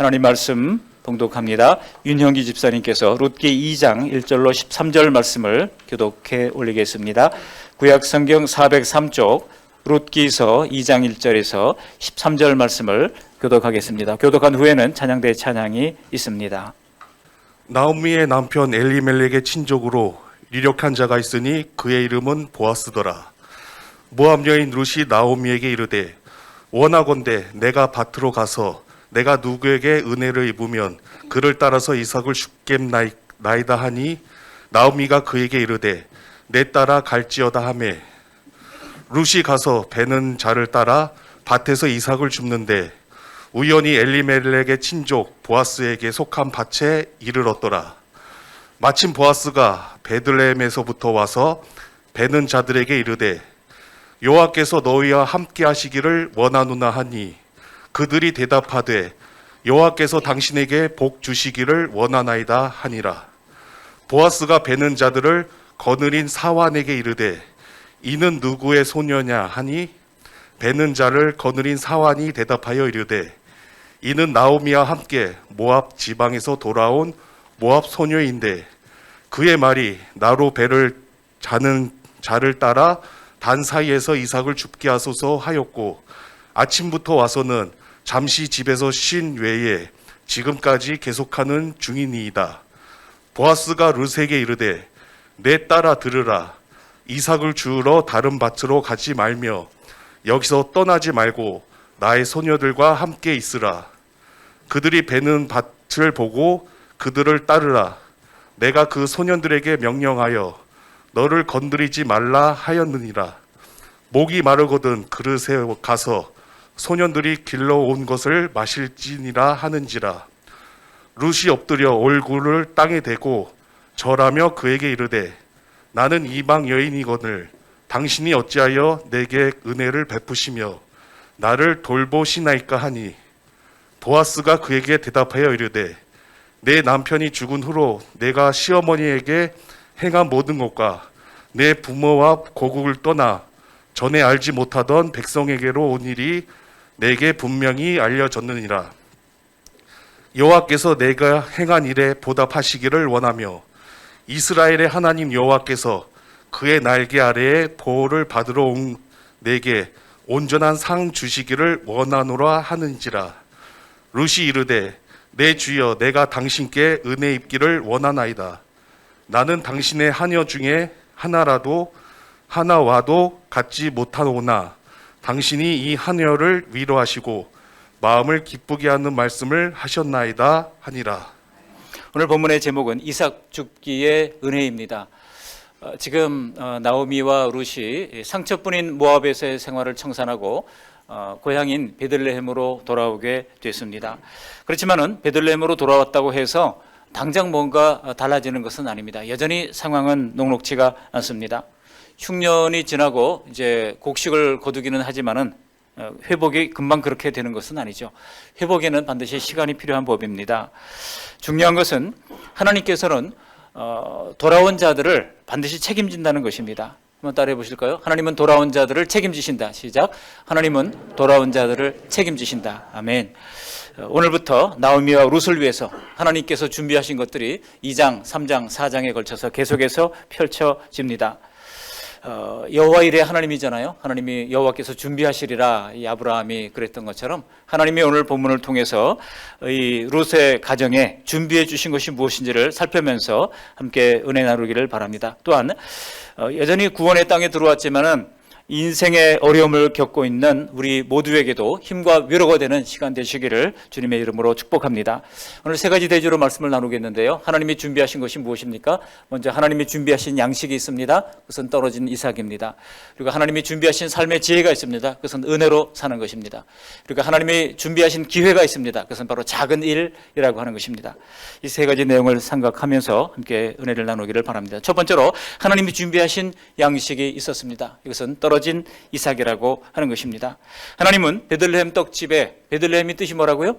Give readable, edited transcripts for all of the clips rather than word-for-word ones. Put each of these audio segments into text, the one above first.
하나님 말씀 봉독합니다. 윤형기 집사님께서 룻기 2장 1절로 13절 말씀을 교독해 올리겠습니다. 구약 성경 403쪽 룻기서 2장 1절에서 13절 말씀을 교독하겠습니다. 교독한 후에는 찬양대 찬양이 있습니다. 나오미의 남편 엘리멜렉의 친족으로 유력한 자가 있으니 그의 이름은 보아스더라. 모압 여인 룻이 나오미에게 이르되 원하건대 내가 밭으로 가서 내가 누구에게 은혜를 입으면 그를 따라서 이삭을 줍겠나이다 하니 나오미가 그에게 이르되 내 따라 갈지어다 하매 룻이 가서 베는 자를 따라 밭에서 이삭을 줍는데 우연히 엘리멜렉의 친족 보아스에게 속한 밭에 이르렀더라. 마침 보아스가 베들레헴에서부터 와서 베는 자들에게 이르되 여호와께서 너희와 함께 하시기를 원하노나 하니 그들이 대답하되 여호와께서 당신에게 복 주시기를 원하나이다 하니라. 보아스가 베는 자들을 거느린 사환에게 이르되 이는 누구의 소녀냐 하니 베는 자를 거느린 사환이 대답하여 이르되 이는 나오미와 함께 모압 지방에서 돌아온 모압 소녀인데 그의 말이 나로 배를 자는 자를 따라 단 사이에서 이삭을 줍게 하소서 하였고 아침부터 와서는 잠시 집에서 쉰 외에 지금까지 계속하는 중이니이다. 보아스가 룻에게 이르되 내 따라 들으라. 이삭을 주우러 다른 밭으로 가지 말며 여기서 떠나지 말고 나의 소녀들과 함께 있으라. 그들이 베는 밭을 보고 그들을 따르라. 내가 그 소년들에게 명령하여 너를 건드리지 말라 하였느니라. 목이 마르거든 그릇에 가서 소년들이 길러온 것을 마실지니라 하는지라. 룻이 엎드려 얼굴을 땅에 대고 절하며 그에게 이르되 나는 이방 여인이거늘 당신이 어찌하여 내게 은혜를 베푸시며 나를 돌보시나이까 하니 보아스가 그에게 대답하여 이르되 내 남편이 죽은 후로 내가 시어머니에게 행한 모든 것과 내 부모와 고국을 떠나 전에 알지 못하던 백성에게로 온 일이 내게 분명히 알려졌느니라. 여호와께서 내가 행한 일에 보답하시기를 원하며 이스라엘의 하나님 여호와께서 그의 날개 아래에 보호를 받으러 온 내게 온전한 상 주시기를 원하노라 하는지라. 룻이 이르되 내 주여 내가 당신께 은혜 입기를 원하나이다. 나는 당신의 하녀 중에 하나와도 갖지 못하오나 당신이 이 하녀를 위로하시고 마음을 기쁘게 하는 말씀을 하셨나이다 하니라. 오늘 본문의 제목은 이삭 줍기의 은혜입니다. 지금 나오미와 룻이 상처뿐인 모압에서의 생활을 청산하고 고향인 베들레헴으로 돌아오게 됐습니다. 그렇지만은 베들레헴으로 돌아왔다고 해서 당장 뭔가 달라지는 것은 아닙니다. 여전히 상황은 녹록지가 않습니다. 흉년이 지나고 이제 곡식을 거두기는 하지만은 회복이 금방 그렇게 되는 것은 아니죠. 회복에는 반드시 시간이 필요한 법입니다. 중요한 것은 하나님께서는 돌아온 자들을 반드시 책임진다는 것입니다. 한번 따라해 보실까요? 하나님은 돌아온 자들을 책임지신다. 시작. 하나님은 돌아온 자들을 책임지신다. 아멘. 오늘부터 나오미와 룻을 위해서 하나님께서 준비하신 것들이 2장, 3장, 4장에 걸쳐서 계속해서 펼쳐집니다. 여호와 일의 하나님이잖아요. 하나님이 여호와께서 준비하시리라 이 아브라함이 그랬던 것처럼 하나님이 오늘 본문을 통해서 이 룻의 가정에 준비해 주신 것이 무엇인지를 살펴면서 함께 은혜 나누기를 바랍니다. 또한 여전히 구원의 땅에 들어왔지만은 인생의 어려움을 겪고 있는 우리 모두에게도 힘과 위로가 되는 시간 되시기를 주님의 이름으로 축복합니다. 오늘 세 가지 대주로 말씀을 나누겠는데요. 하나님이 준비하신 것이 무엇입니까? 먼저 하나님이 준비하신 양식이 있습니다. 그것은 떨어진 이삭입니다. 그리고 하나님이 준비하신 삶의 지혜가 있습니다. 그것은 은혜로 사는 것입니다. 그리고 하나님이 준비하신 기회가 있습니다. 그것은 바로 작은 일이라고 하는 것입니다. 이 세 가지 내용을 생각하면서 함께 은혜를 나누기를 바랍니다. 첫 번째로 하나님이 준비하신 양식이 있었습니다. 이것은 떨어진 이삭이라고 하는 것입니다. 하나님은 베들레헴 떡집에, 베들레헴이 뜻이 뭐라고요?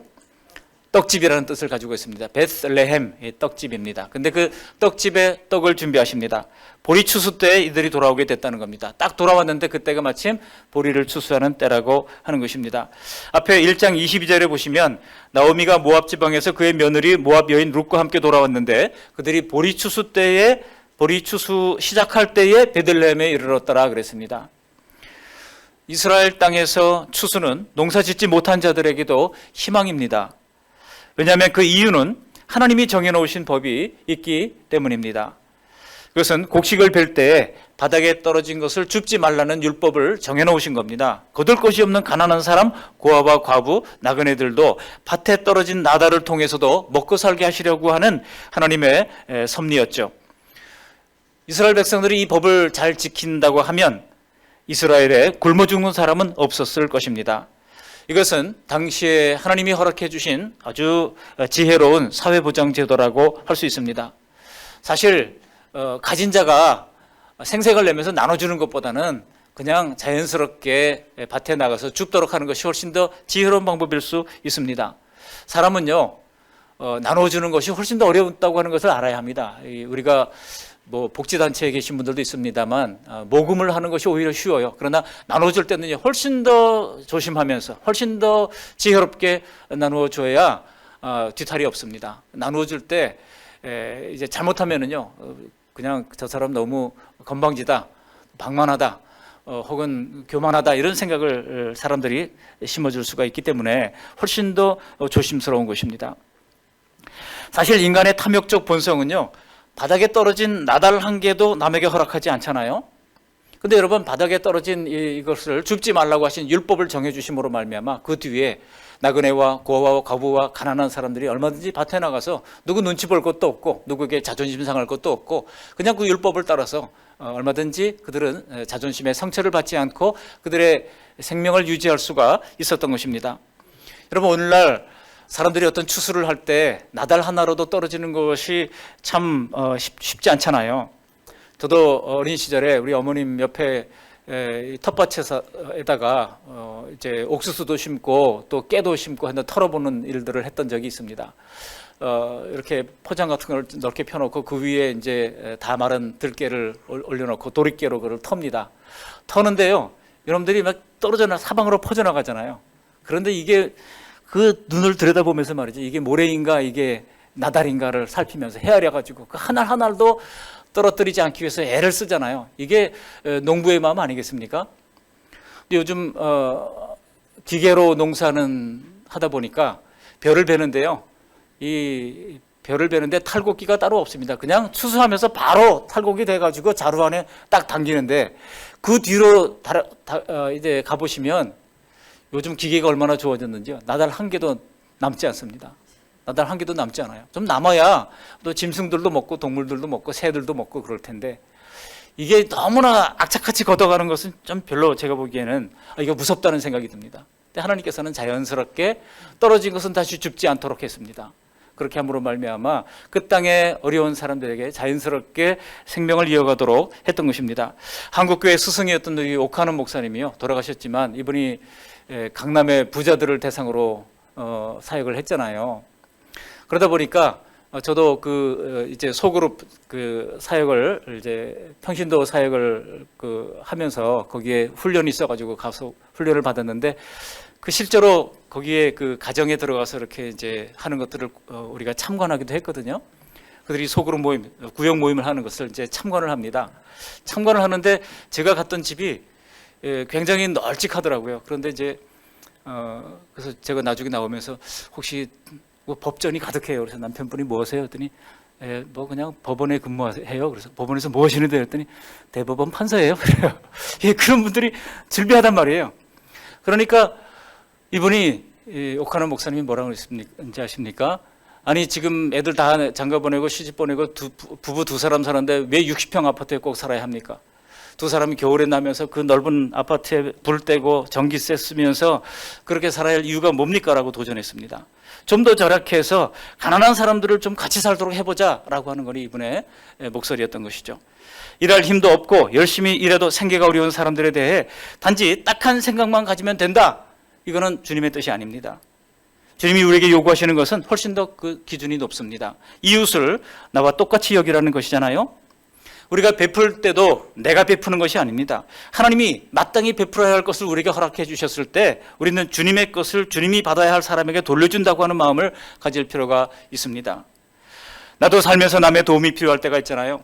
떡집이라는 뜻을 가지고 있습니다. 베들레헴의 떡집입니다. 근데 그 떡집에 떡을 준비하십니다. 보리 추수 때 이들이 돌아오게 됐다는 겁니다. 딱 돌아왔는데 그때가 마침 보리를 추수하는 때라고 하는 것입니다. 앞에 1장 22절에 보시면 나오미가 모압 지방에서 그의 며느리 모압 여인 룻과 함께 돌아왔는데 그들이 보리 추수 시작할 때에 베들레헴에 이르렀더라 그랬습니다. 이스라엘 땅에서 추수는 농사 짓지 못한 자들에게도 희망입니다. 왜냐하면 그 이유는 하나님이 정해놓으신 법이 있기 때문입니다. 그것은 곡식을 벨 때 바닥에 떨어진 것을 줍지 말라는 율법을 정해놓으신 겁니다. 거둘 것이 없는 가난한 사람, 고아와 과부, 나그네들도 밭에 떨어진 나달을 통해서도 먹고 살게 하시려고 하는 하나님의 섭리였죠. 이스라엘 백성들이 이 법을 잘 지킨다고 하면 이스라엘에 굶어 죽는 사람은 없었을 것입니다. 이것은 당시에 하나님이 허락해 주신 아주 지혜로운 사회보장제도라고 할 수 있습니다. 사실 가진 자가 생색을 내면서 나눠주는 것보다는 그냥 자연스럽게 밭에 나가서 줍도록 하는 것이 훨씬 더 지혜로운 방법일 수 있습니다. 사람은요, 나눠주는 것이 훨씬 더 어렵다고 하는 것을 알아야 합니다. 우리가 뭐 복지단체에 계신 분들도 있습니다만 모금을 하는 것이 오히려 쉬워요. 그러나 나눠줄 때는 훨씬 더 조심하면서 훨씬 더 지혜롭게 나누어줘야 뒤탈이 없습니다. 나누어줄 때 이제 잘못하면은요, 그냥 저 사람 너무 건방지다, 방만하다, 혹은 교만하다 이런 생각을 사람들이 심어줄 수가 있기 때문에 훨씬 더 조심스러운 것입니다. 사실 인간의 탐욕적 본성은요, 바닥에 떨어진 나달 한 개도 남에게 허락하지 않잖아요. 근데 여러분, 바닥에 떨어진 이것을 줍지 말라고 하신 율법을 정해주심으로 말미암아 그 뒤에 나그네와 고아와 과부와 가난한 사람들이 얼마든지 밭에 나가서 누구 눈치 볼 것도 없고 누구에게 자존심 상할 것도 없고 그냥 그 율법을 따라서 얼마든지 그들은 자존심에 상처를 받지 않고 그들의 생명을 유지할 수가 있었던 것입니다. 여러분, 오늘날 사람들이 어떤 추수를 할 때 나달 하나로도 떨어지는 것이 참 쉽지 않잖아요. 저도 어린 시절에 우리 어머님 옆에 텃밭에다가 이제 옥수수도 심고 또 깨도 심고 하는 털어보는 일들을 했던 적이 있습니다. 이렇게 포장 같은 걸 넓게 펴놓고 그 위에 이제 다 마른 들깨를 올려놓고 도리깨로 그걸 텁니다. 터는데요, 여러분들이 막 떨어져 사방으로 퍼져나가잖아요. 그런데 이게 그 눈을 들여다보면서 말이죠, 이게 모래인가 이게 나달인가를 살피면서 헤아려가지고 그 하나도 떨어뜨리지 않기 위해서 애를 쓰잖아요. 이게 농부의 마음 아니겠습니까? 근데 요즘 기계로 농사는 하다 보니까 벼를 베는데요, 이 벼를 베는데 탈곡기가 따로 없습니다. 그냥 추수하면서 바로 탈곡이 돼가지고 자루 안에 딱 당기는데 그 뒤로 이제 가보시면 요즘 기계가 얼마나 좋아졌는지요. 나달 한 개도 남지 않습니다. 나달 한 개도 남지 않아요. 좀 남아야 또 짐승들도 먹고 동물들도 먹고 새들도 먹고 그럴 텐데 이게 너무나 악착같이 걷어가는 것은 좀 별로 제가 보기에는 이거 무섭다는 생각이 듭니다. 근데 하나님께서는 자연스럽게 떨어진 것은 다시 줍지 않도록 했습니다. 그렇게 함으로 말미암아 그 땅에 어려운 사람들에게 자연스럽게 생명을 이어가도록 했던 것입니다. 한국교회 스승이었던 우리 옥하는 목사님이요, 돌아가셨지만 이분이 강남의 부자들을 대상으로 사역을 했잖아요. 그러다 보니까 저도 이제 소그룹 사역을 이제 평신도 사역을 하면서 거기에 훈련이 있어가지고 가서 훈련을 받았는데 실제로 거기에 가정에 들어가서 이렇게 이제 하는 것들을 우리가 참관하기도 했거든요. 그들이 소그룹 모임, 구역 모임을 하는 것을 이제 참관을 합니다. 참관을 하는데 제가 갔던 집이 굉장히 널찍하더라고요. 그런데 이제 그래서 제가 나중에 나오면서 혹시 뭐 법전이 가득해요. 그래서 남편분이 뭐 하세요? 했더니 뭐 그냥 법원에 근무해요. 그래서 법원에서 뭐 하시는데 했더니 대법원 판사예요. 그래요. 그런 분들이 즐비하단 말이에요. 그러니까 이분이 옥하는 목사님이 뭐라고 그랬는지 아십니까? 아니 지금 애들 다 장가 보내고 시집 보내고 부부 두 사람 사는데 왜 60평 아파트에 꼭 살아야 합니까? 두 사람이 겨울에 나면서 그 넓은 아파트에 불 떼고 전기세 쓰면서 그렇게 살아야 할 이유가 뭡니까? 라고 도전했습니다. 좀 더 절약해서 가난한 사람들을 좀 같이 살도록 해보자 라고 하는 것이 이분의 목소리였던 것이죠. 일할 힘도 없고 열심히 일해도 생계가 어려운 사람들에 대해 단지 딱한 생각만 가지면 된다. 이거는 주님의 뜻이 아닙니다. 주님이 우리에게 요구하시는 것은 훨씬 더 그 기준이 높습니다. 이웃을 나와 똑같이 여기라는 것이잖아요. 우리가 베풀 때도 내가 베푸는 것이 아닙니다. 하나님이 마땅히 베풀어야 할 것을 우리에게 허락해 주셨을 때 우리는 주님의 것을 주님이 받아야 할 사람에게 돌려준다고 하는 마음을 가질 필요가 있습니다. 나도 살면서 남의 도움이 필요할 때가 있잖아요.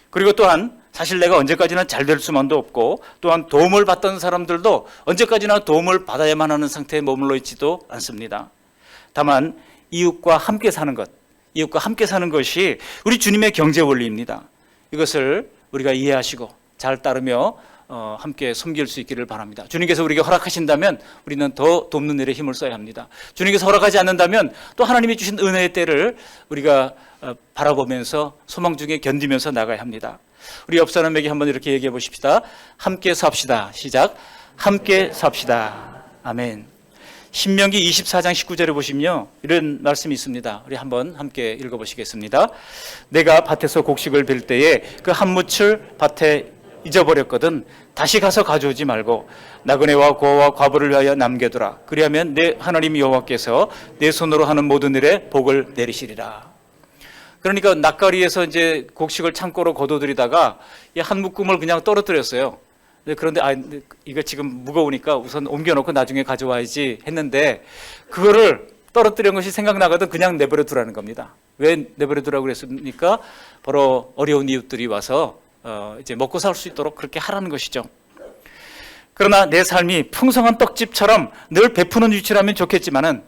그리고 또한 사실 내가 언제까지나 잘 될 수만도 없고, 또한 도움을 받던 사람들도 언제까지나 도움을 받아야만 하는 상태에 머물러 있지도 않습니다. 다만 이웃과 함께 사는 것, 이웃과 함께 사는 것이 우리 주님의 경제 원리입니다. 이것을 우리가 이해하시고 잘 따르며 함께 섬길 수 있기를 바랍니다. 주님께서 우리에게 허락하신다면 우리는 더 돕는 일에 힘을 써야 합니다. 주님께서 허락하지 않는다면 또 하나님이 주신 은혜의 때를 우리가 바라보면서 소망 중에 견디면서 나가야 합니다. 우리 옆 사람에게 한번 이렇게 얘기해 보십시다. 함께 삽시다. 시작. 함께 삽시다. 아멘. 신명기 24장 19절에 보시면요, 이런 말씀이 있습니다. 우리 한번 함께 읽어보시겠습니다. 내가 밭에서 곡식을 빌 때에 그 한 무칠 밭에 잊어버렸거든 다시 가서 가져오지 말고 나그네와 고아와 과부를 위하여 남겨두라. 그리하면 내 하나님 여호와께서 내 손으로 하는 모든 일에 복을 내리시리라. 그러니까 낯가리에서 이제 곡식을 창고로 거둬들이다가 한 묶음을 그냥 떨어뜨렸어요. 그런데 이거 지금 무거우니까 우선 옮겨놓고 나중에 가져와야지 했는데, 그거를 떨어뜨린 것이 생각나거든 그냥 내버려 두라는 겁니다. 왜 내버려 두라고 그랬습니까? 바로 어려운 이웃들이 와서 이제 먹고 살 수 있도록 그렇게 하라는 것이죠. 그러나 내 삶이 풍성한 떡집처럼 늘 베푸는 위치라면 좋겠지만은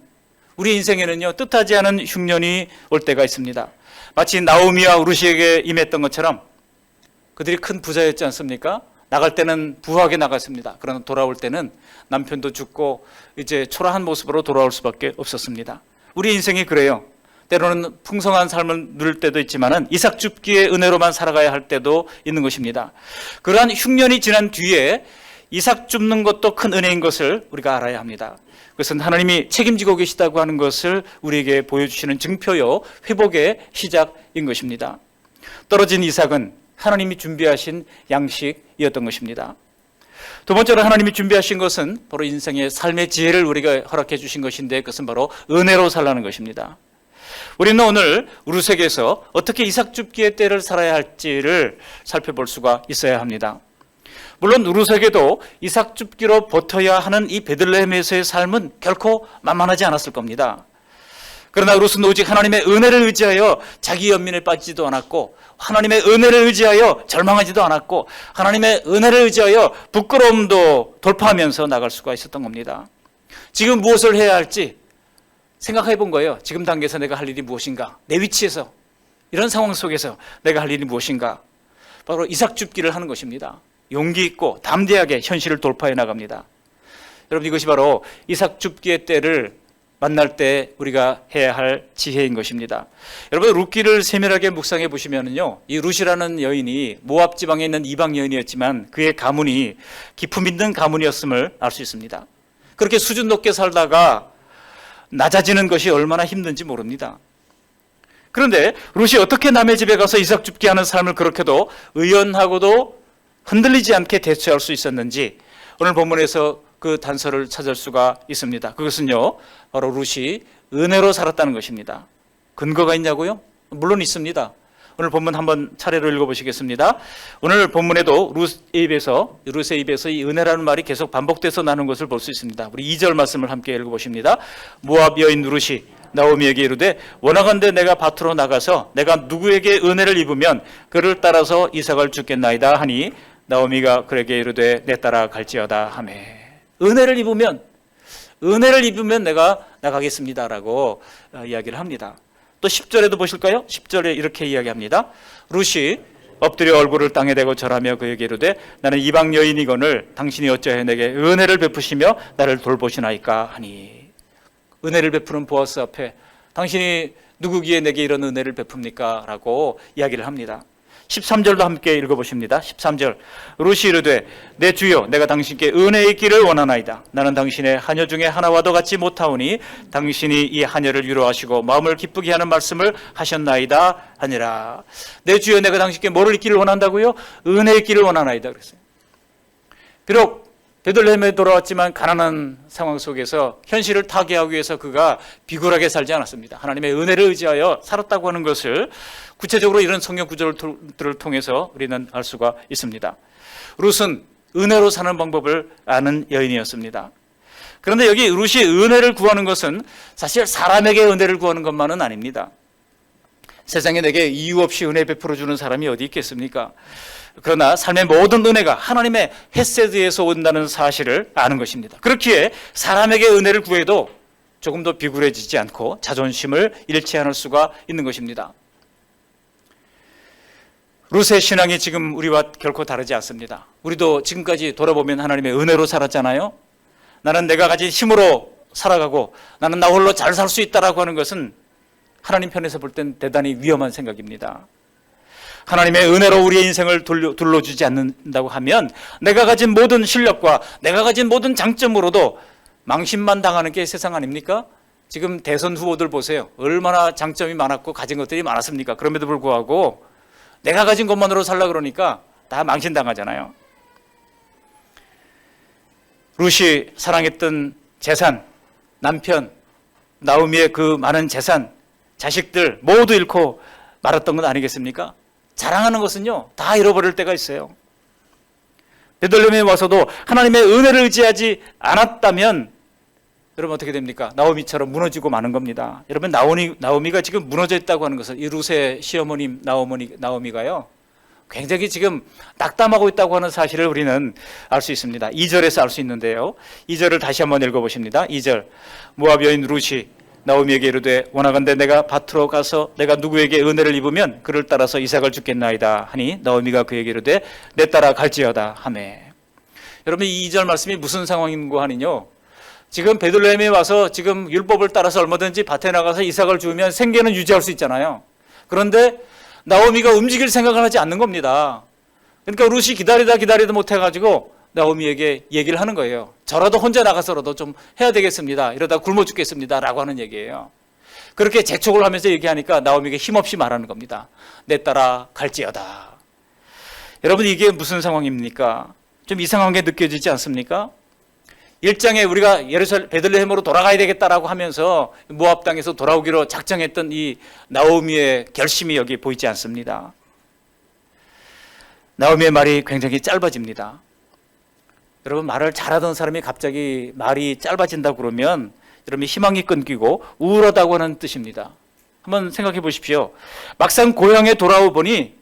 우리 인생에는요, 뜻하지 않은 흉년이 올 때가 있습니다. 마치 나오미와 루시에게 임했던 것처럼 그들이 큰 부자였지 않습니까? 나갈 때는 부하게 나갔습니다. 그러나 돌아올 때는 남편도 죽고 이제 초라한 모습으로 돌아올 수밖에 없었습니다. 우리 인생이 그래요. 때로는 풍성한 삶을 누릴 때도 있지만은 이삭 줍기의 은혜로만 살아가야 할 때도 있는 것입니다. 그러한 흉년이 지난 뒤에 이삭 줍는 것도 큰 은혜인 것을 우리가 알아야 합니다. 그것은 하나님이 책임지고 계시다고 하는 것을 우리에게 보여주시는 증표요, 회복의 시작인 것입니다. 떨어진 이삭은 하나님이 준비하신 양식이었던 것입니다. 두 번째로 하나님이 준비하신 것은 바로 인생의 삶의 지혜를 우리가 허락해 주신 것인데, 그것은 바로 은혜로 살라는 것입니다. 우리는 오늘 우르색에서 어떻게 이삭 줍기의 때를 살아야 할지를 살펴볼 수가 있어야 합니다. 물론 우르색에도 이삭 줍기로 버텨야 하는 이 베들레헴에서의 삶은 결코 만만하지 않았을 겁니다. 그러나 룻은 오직 하나님의 은혜를 의지하여 자기 연민에 빠지지도 않았고, 하나님의 은혜를 의지하여 절망하지도 않았고, 하나님의 은혜를 의지하여 부끄러움도 돌파하면서 나갈 수가 있었던 겁니다. 지금 무엇을 해야 할지 생각해 본 거예요. 지금 단계에서 내가 할 일이 무엇인가? 내 위치에서, 이런 상황 속에서 내가 할 일이 무엇인가? 바로 이삭 줍기를 하는 것입니다. 용기 있고 담대하게 현실을 돌파해 나갑니다. 여러분, 이것이 바로 이삭 줍기의 때를 만날 때 우리가 해야 할 지혜인 것입니다. 여러분, 룻기를 세밀하게 묵상해 보시면요, 이 룻이라는 여인이 모압 지방에 있는 이방 여인이었지만 그의 가문이 기품 있는 가문이었음을 알 수 있습니다. 그렇게 수준 높게 살다가 낮아지는 것이 얼마나 힘든지 모릅니다. 그런데 룻이 어떻게 남의 집에 가서 이삭 줍기 하는 삶을 그렇게도 의연하고도 흔들리지 않게 대처할 수 있었는지 오늘 본문에서 그 단서를 찾을 수가 있습니다. 그것은요, 바로 룻이 은혜로 살았다는 것입니다. 근거가 있냐고요? 물론 있습니다. 오늘 본문 한번 차례로 읽어보시겠습니다. 오늘 본문에도 룻의 입에서 이 은혜라는 말이 계속 반복돼서 나는 것을 볼 수 있습니다. 우리 2절 말씀을 함께 읽어보십니다. 모압 여인 룻이 나오미에게 이르되 원하건대 내가 밭으로 나가서 내가 누구에게 은혜를 입으면 그를 따라서 이삭을 줍겠나이다 하니 나오미가 그에게 이르되 내 따라 갈지어다 하매. 은혜를 입으면 내가 나가겠습니다라고 이야기를 합니다. 또 10절에도 보실까요? 10절에 이렇게 이야기합니다. 룻이 엎드려 얼굴을 땅에 대고 절하며 그에게 이르되 나는 이방 여인이거늘 당신이 어찌하여 내게 은혜를 베푸시며 나를 돌보시나이까 하니. 은혜를 베푸는 보아스 앞에 당신이 누구기에 내게 이런 은혜를 베풉니까? 라고 이야기를 합니다. 13절도 함께 읽어보십니다. 13절 룻이 이르되 내 주여 내가 당신께 은혜 있기를 원하나이다. 나는 당신의 하녀 중에 하나와도 같지 못하오니 당신이 이 하녀를 위로하시고 마음을 기쁘게 하는 말씀을 하셨나이다 하니라. 내 주여 내가 당신께 뭐를 있기를 원한다고요? 은혜 있기를 원하나이다 그랬어요. 비록 베들레헴에 돌아왔지만 가난한 상황 속에서 현실을 타개하기 위해서 그가 비굴하게 살지 않았습니다. 하나님의 은혜를 의지하여 살았다고 하는 것을 구체적으로 이런 성경 구절들을 통해서 우리는 알 수가 있습니다. 룻은 은혜로 사는 방법을 아는 여인이었습니다. 그런데 여기 룻이 은혜를 구하는 것은 사실 사람에게 은혜를 구하는 것만은 아닙니다. 세상에 내게 이유 없이 은혜 베풀어 주는 사람이 어디 있겠습니까? 그러나 삶의 모든 은혜가 하나님의 헤세드에서 온다는 사실을 아는 것입니다. 그렇기에 사람에게 은혜를 구해도 조금 더 비굴해지지 않고 자존심을 잃지 않을 수가 있는 것입니다. 룻의 신앙이 지금 우리와 결코 다르지 않습니다. 우리도 지금까지 돌아보면 하나님의 은혜로 살았잖아요. 나는 내가 가진 힘으로 살아가고 나는 나 홀로 잘 살 수 있다라고 하는 것은 하나님 편에서 볼 땐 대단히 위험한 생각입니다. 하나님의 은혜로 우리의 인생을 둘러주지 않는다고 하면 내가 가진 모든 실력과 내가 가진 모든 장점으로도 망신만 당하는 게 세상 아닙니까? 지금 대선 후보들 보세요. 얼마나 장점이 많았고 가진 것들이 많았습니까? 그럼에도 불구하고 내가 가진 것만으로 살라 그러니까 다 망신당하잖아요. 룻이 사랑했던 재산, 남편, 나오미의 그 많은 재산, 자식들 모두 잃고 말았던 건 아니겠습니까? 자랑하는 것은요 다 잃어버릴 때가 있어요. 베들레헴에 와서도 하나님의 은혜를 의지하지 않았다면 여러분 어떻게 됩니까? 나오미처럼 무너지고 마는 겁니다. 여러분 나오미가 지금 무너져 있다고 하는 것은 이 룻의 시어머님 나오미가요 굉장히 지금 낙담하고 있다고 하는 사실을 우리는 알 수 있습니다. 2절에서 알 수 있는데요. 2절을 다시 한번 읽어보십니다. 2절 모압 여인 룻이 나오미에게 이르되 원하건대 내가 밭으로 가서 내가 누구에게 은혜를 입으면 그를 따라서 이삭을 주겠나이다 하니 나오미가 그에게 이르되 내 따라 갈지어다 하매. 여러분 이 2절 말씀이 무슨 상황인고 하니요 지금 베들레헴에 와서 지금 율법을 따라서 얼마든지 밭에 나가서 이삭을 주면 생계는 유지할 수 있잖아요. 그런데 나오미가 움직일 생각을 하지 않는 겁니다. 그러니까 룻이 기다리다 못해가지고 나오미에게 얘기를 하는 거예요. 저라도 혼자 나가서라도 좀 해야 되겠습니다. 이러다 굶어 죽겠습니다. 라고 하는 얘기예요. 그렇게 재촉을 하면서 얘기하니까 나오미에게 힘없이 말하는 겁니다. 내 따라 갈지어다. 여러분 이게 무슨 상황입니까? 좀 이상한 게 느껴지지 않습니까? 1장에 우리가 베들레헴으로 돌아가야 되겠다라고 하면서 모압 땅에서 돌아오기로 작정했던 이 나오미의 결심이 여기 보이지 않습니다. 나오미의 말이 굉장히 짧아집니다. 여러분 말을 잘하던 사람이 갑자기 말이 짧아진다고 그러면 여러분 희망이 끊기고 우울하다고 하는 뜻입니다. 한번 생각해 보십시오. 막상 고향에 돌아오 보니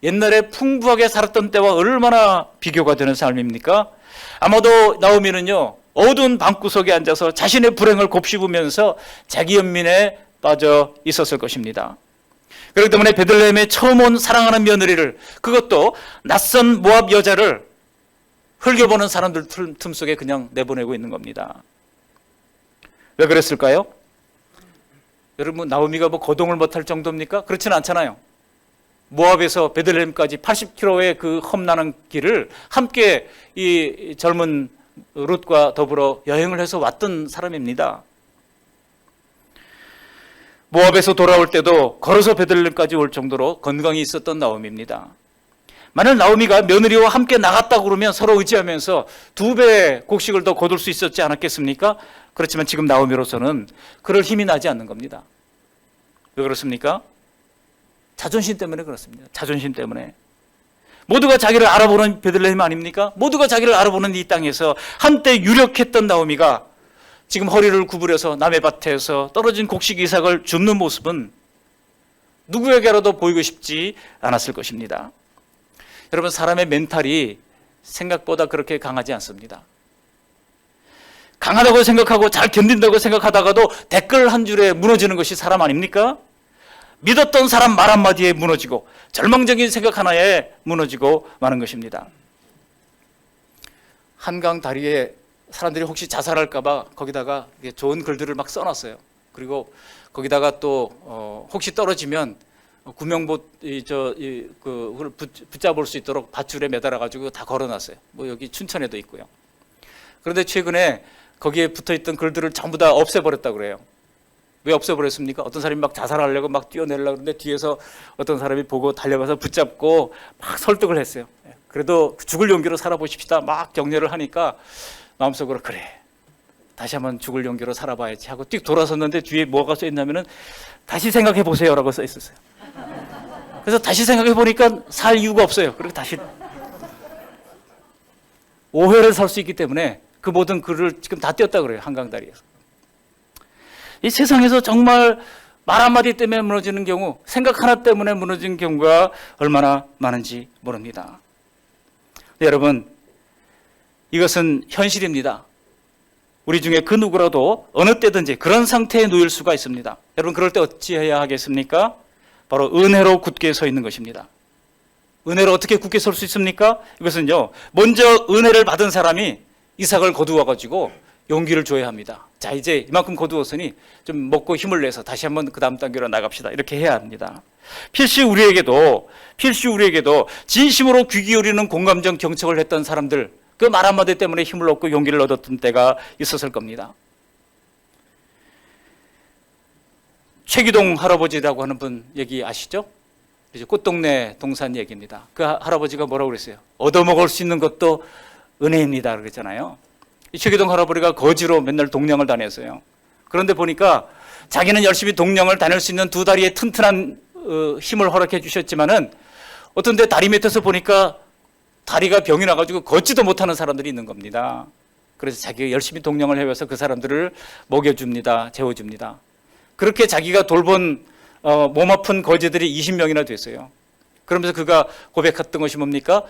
옛날에 풍부하게 살았던 때와 얼마나 비교가 되는 삶입니까? 아마도 나오미는요 어두운 방구석에 앉아서 자신의 불행을 곱씹으면서 자기 연민에 빠져 있었을 것입니다. 그렇기 때문에 베들레헴에 처음 온 사랑하는 며느리를, 그것도 낯선 모압 여자를 흘겨보는 사람들 틈 속에 그냥 내보내고 있는 겁니다. 왜 그랬을까요? 여러분 나오미가 뭐 거동을 못할 정도입니까? 그렇지는 않잖아요. 모압에서 베들레헴까지 80km의 그 험난한 길을 함께 이 젊은 룻과 더불어 여행을 해서 왔던 사람입니다. 모압에서 돌아올 때도 걸어서 베들레헴까지 올 정도로 건강이 있었던 나오미입니다. 만약 나오미가 며느리와 함께 나갔다고 그러면 서로 의지하면서 2배의 곡식을 더 거둘 수 있었지 않았겠습니까? 그렇지만 지금 나오미로서는 그럴 힘이 나지 않는 겁니다. 왜 그렇습니까? 자존심 때문에 그렇습니다. 자존심 때문에. 모두가 자기를 알아보는 베들레헴 아닙니까? 모두가 자기를 알아보는 이 땅에서 한때 유력했던 나오미가 지금 허리를 구부려서 남의 밭에서 떨어진 곡식 이삭을 줍는 모습은 누구에게라도 보이고 싶지 않았을 것입니다. 여러분 사람의 멘탈이 생각보다 그렇게 강하지 않습니다. 강하다고 생각하고 잘 견딘다고 생각하다가도 댓글 한 줄에 무너지는 것이 사람 아닙니까? 믿었던 사람 말 한마디에 무너지고 절망적인 생각 하나에 무너지고 마는 것입니다. 한강 다리에 사람들이 혹시 자살할까 봐 거기다가 좋은 글들을 막 써놨어요. 그리고 거기다가 또 혹시 떨어지면 구명봇 그걸 붙잡을 수 있도록 밧줄에 매달아 가지고 다 걸어놨어요. 뭐 여기 춘천에도 있고요. 그런데 최근에 거기에 붙어있던 글들을 전부 다 없애버렸다고 그래요. 왜 없애버렸습니까? 어떤 사람이 막 자살하려고 막 뛰어내려고 그러는데 뒤에서 어떤 사람이 보고 달려가서 붙잡고 막 설득을 했어요. 그래도 죽을 용기로 살아보십시다. 막 격려를 하니까 마음속으로 그래, 다시 한번 죽을 용기로 살아봐야지 하고 띡 돌아섰는데 뒤에 뭐가 써 있냐면은 다시 생각해 보세요라고 써 있었어요. 그래서 다시 생각해 보니까 살 이유가 없어요. 그리고 다시 오해를 살 수 있기 때문에 그 모든 글을 지금 다 띄었다 그래요. 한강다리에서. 이 세상에서 정말 말 한마디 때문에 무너지는 경우, 생각 하나 때문에 무너지는 경우가 얼마나 많은지 모릅니다. 네, 여러분, 이것은 현실입니다. 우리 중에 그 누구라도 어느 때든지 그런 상태에 놓일 수가 있습니다. 여러분, 그럴 때 어찌해야 하겠습니까? 바로 은혜로 굳게 서 있는 것입니다. 은혜로 어떻게 굳게 설 수 있습니까? 이것은요, 먼저 은혜를 받은 사람이 이삭을 거두어가지고 용기를 줘야 합니다. 자, 이제 이만큼 거두었으니 좀 먹고 힘을 내서 다시 한번 그 다음 단계로 나갑시다. 이렇게 해야 합니다. 필시 우리에게도 진심으로 귀 기울이는 공감정 경청을 했던 사람들, 그 말 한마디 때문에 힘을 얻고 용기를 얻었던 때가 있었을 겁니다. 최기동 할아버지라고 하는 분 얘기 아시죠? 이제 꽃동네 동산 얘기입니다. 그 할아버지가 뭐라고 그랬어요? 얻어먹을 수 있는 것도 은혜입니다. 그랬잖아요. 이 최기동 할아버지가 거지로 맨날 동량을 다녔어요. 그런데 보니까 자기는 열심히 동량을 다닐 수 있는 두 다리에 튼튼한 힘을 허락해 주셨지만은 어떤 데 다리 밑에서 보니까 다리가 병이 나가지고 걷지도 못하는 사람들이 있는 겁니다. 그래서 자기가 열심히 동량을 해와서 그 사람들을 먹여줍니다. 재워줍니다. 그렇게 자기가 돌본 몸 아픈 거지들이 20명이나 됐어요. 그러면서 그가 고백했던 것이 뭡니까?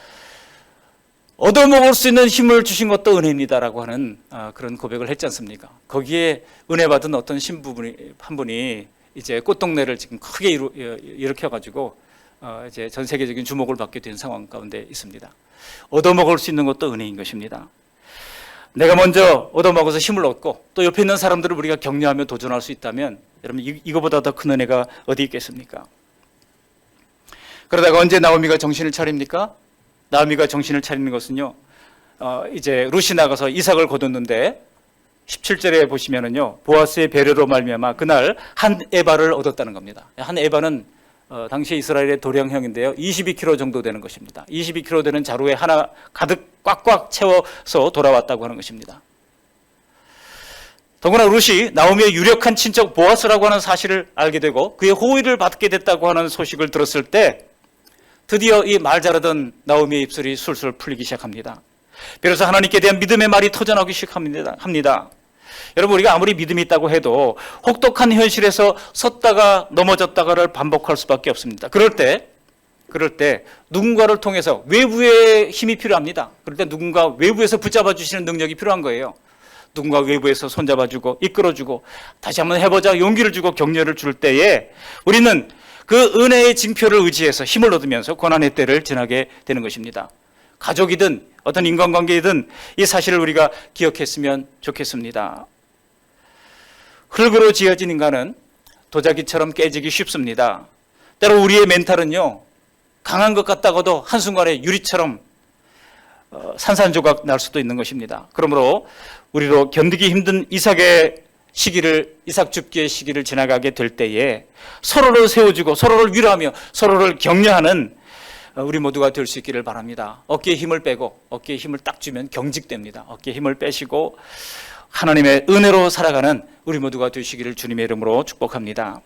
얻어먹을 수 있는 힘을 주신 것도 은혜입니다라고 하는 그런 고백을 했지 않습니까? 거기에 은혜 받은 어떤 신부분이 한 분이 이제 꽃동네를 지금 크게 일으켜가지고 이제 전 세계적인 주목을 받게 된 상황 가운데 있습니다. 얻어먹을 수 있는 것도 은혜인 것입니다. 내가 먼저 얻어먹어서 힘을 얻고 또 옆에 있는 사람들을 우리가 격려하며 도전할 수 있다면 여러분 이거보다 더 큰 은혜가 어디 있겠습니까? 그러다가 언제 나오미가 정신을 차립니까? 나오미가 정신을 차리는 것은요, 이제 룻이 나가서 이삭을 거뒀는데 17절에 보시면은요, 보아스의 배려로 말미암아 그날 한 에바를 얻었다는 겁니다. 한 에바는 당시 이스라엘의 도량형인데요, 22kg 정도 되는 것입니다. 22kg 되는 자루에 하나 가득 꽉꽉 채워서 돌아왔다고 하는 것입니다. 더구나 룻이 나오미의 유력한 친척 보아스라고 하는 사실을 알게 되고 그의 호의를 받게 됐다고 하는 소식을 들었을 때 드디어 이 말 잘하던 나오미의 입술이 술술 풀리기 시작합니다. 비로소 하나님께 대한 믿음의 말이 터져나오기 시작합니다. 여러분, 우리가 아무리 믿음이 있다고 해도 혹독한 현실에서 섰다가 넘어졌다가를 반복할 수밖에 없습니다. 그럴 때 누군가를 통해서 외부의 힘이 필요합니다. 그럴 때 누군가 외부에서 붙잡아 주시는 능력이 필요한 거예요. 누군가 외부에서 손잡아주고 이끌어주고 다시 한번 해보자 용기를 주고 격려를 줄 때에 우리는 그 은혜의 징표를 의지해서 힘을 얻으면서 고난의 때를 지나게 되는 것입니다. 가족이든 어떤 인간관계이든 이 사실을 우리가 기억했으면 좋겠습니다. 흙으로 지어진 인간은 도자기처럼 깨지기 쉽습니다. 때로 우리의 멘탈은요, 강한 것 같다가도 한순간에 유리처럼 산산조각 날 수도 있는 것입니다. 그러므로 우리로 견디기 힘든 이삭 줍기의 시기를 지나가게 될 때에 서로를 세워주고 서로를 위로하며 서로를 격려하는 우리 모두가 될 수 있기를 바랍니다. 어깨에 힘을 빼고 어깨에 힘을 딱 주면 경직됩니다. 어깨에 힘을 빼시고 하나님의 은혜로 살아가는 우리 모두가 되시기를 주님의 이름으로 축복합니다.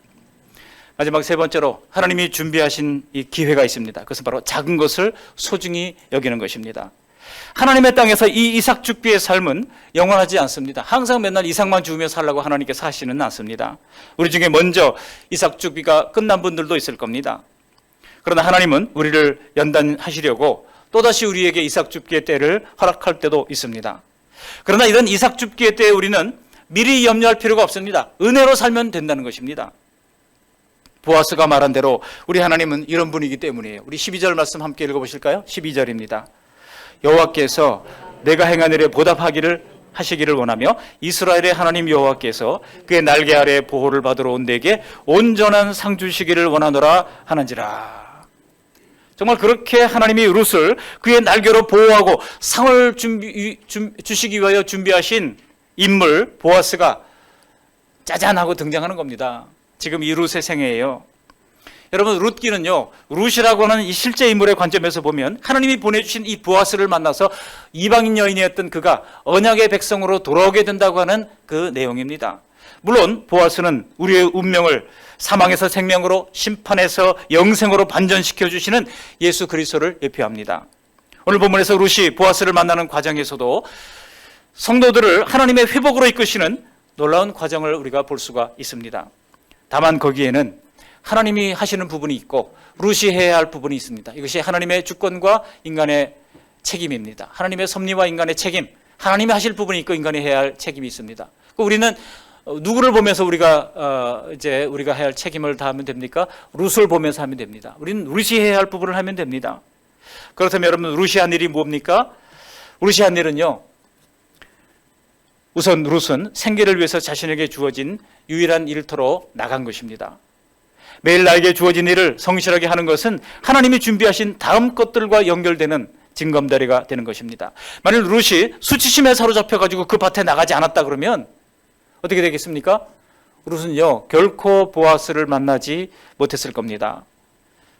마지막 세 번째로 하나님이 준비하신 이 기회가 있습니다. 그것은 바로 작은 것을 소중히 여기는 것입니다. 하나님의 땅에서 이 이삭 줍기의 삶은 영원하지 않습니다. 항상 맨날 이삭만 주우며 살라고 하나님께서 하시는 않습니다. 우리 중에 먼저 이삭 줍기가 끝난 분들도 있을 겁니다. 그러나 하나님은 우리를 연단하시려고 또다시 우리에게 이삭 줍기의 때를 허락할 때도 있습니다. 그러나 이런 이삭 줍기의 때에 우리는 미리 염려할 필요가 없습니다. 은혜로 살면 된다는 것입니다. 보아스가 말한 대로 우리 하나님은 이런 분이기 때문이에요. 우리 12절 말씀 함께 읽어보실까요? 12절입니다. 여호와께서 내가 행한 일에 보답하시기를 원하며 이스라엘의 하나님 여호와께서 그의 날개 아래 보호를 받으러 온 내게 온전한 상 주시기를 원하노라 하는지라. 정말 그렇게 하나님이 룻을 그의 날개로 보호하고 상을 주시기 위하여 준비하신 인물 보아스가 짜잔하고 등장하는 겁니다. 지금 이 룻의 생애예요. 여러분, 룻기는요, 룻이라고 하는 이 실제 인물의 관점에서 보면 하나님이 보내주신 이 보아스를 만나서 이방인 여인이었던 그가 언약의 백성으로 돌아오게 된다고 하는 그 내용입니다. 물론 보아스는 우리의 운명을 사망에서 생명으로, 심판에서 영생으로 반전시켜 주시는 예수 그리스도를 예표합니다. 오늘 본문에서 룻이 보아스를 만나는 과정에서도 성도들을 하나님의 회복으로 이끄시는 놀라운 과정을 우리가 볼 수가 있습니다. 다만 거기에는 하나님이 하시는 부분이 있고 룻이 해야 할 부분이 있습니다. 이것이 하나님의 주권과 인간의 책임입니다. 하나님의 섭리와 인간의 책임, 하나님이 하실 부분이 있고 인간이 해야 할 책임이 있습니다. 우리는 누구를 보면서 우리가 해야 할 책임을 다하면 됩니까? 룻을 보면서 하면 됩니다. 우리는 룻이 해야 할 부분을 하면 됩니다. 그렇다면 여러분, 룻이 한 일이 뭡니까? 룻이 한 일은요, 우선 룻은 생계를 위해서 자신에게 주어진 유일한 일터로 나간 것입니다. 매일 나에게 주어진 일을 성실하게 하는 것은 하나님이 준비하신 다음 것들과 연결되는 징검다리가 되는 것입니다. 만일 룻이 수치심에 사로잡혀가지고 그 밭에 나가지 않았다 그러면 어떻게 되겠습니까? 룻은요, 결코 보아스를 만나지 못했을 겁니다.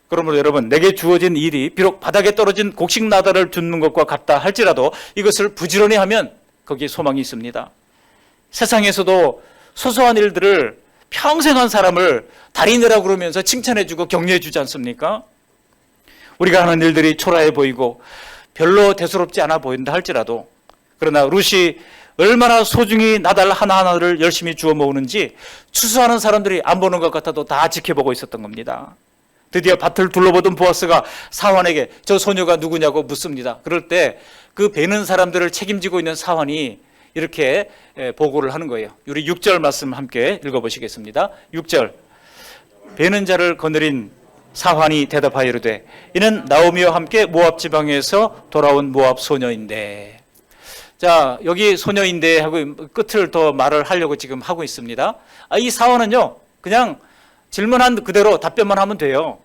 그러므로 여러분, 내게 주어진 일이 비록 바닥에 떨어진 곡식 나다를 줍는 것과 같다 할지라도 이것을 부지런히 하면 거기에 소망이 있습니다. 세상에서도 소소한 일들을 평생 한 사람을 달인이라고 그러면서 칭찬해주고 격려해주지 않습니까? 우리가 하는 일들이 초라해 보이고 별로 대수롭지 않아 보인다 할지라도, 그러나 룻이 얼마나 소중히 나달 하나하나를 열심히 주워 모으는지 추수하는 사람들이 안 보는 것 같아도 다 지켜보고 있었던 겁니다. 드디어 밭을 둘러보던 보아스가 사환에게 저 소녀가 누구냐고 묻습니다. 그럴 때 그 베는 사람들을 책임지고 있는 사환이 이렇게 보고를 하는 거예요. 우리 6절 말씀 함께 읽어보시겠습니다. 6절. 베는 자를 거느린 사환이 대답하여 이르되 이는 나오미와 함께 모압 지방에서 돌아온 모압 소녀인데. 자, 여기 소녀인데 하고 끝을 더 말을 하려고 지금 하고 있습니다. 이 사환은요, 그냥 질문한 그대로 답변만 하면 돼요.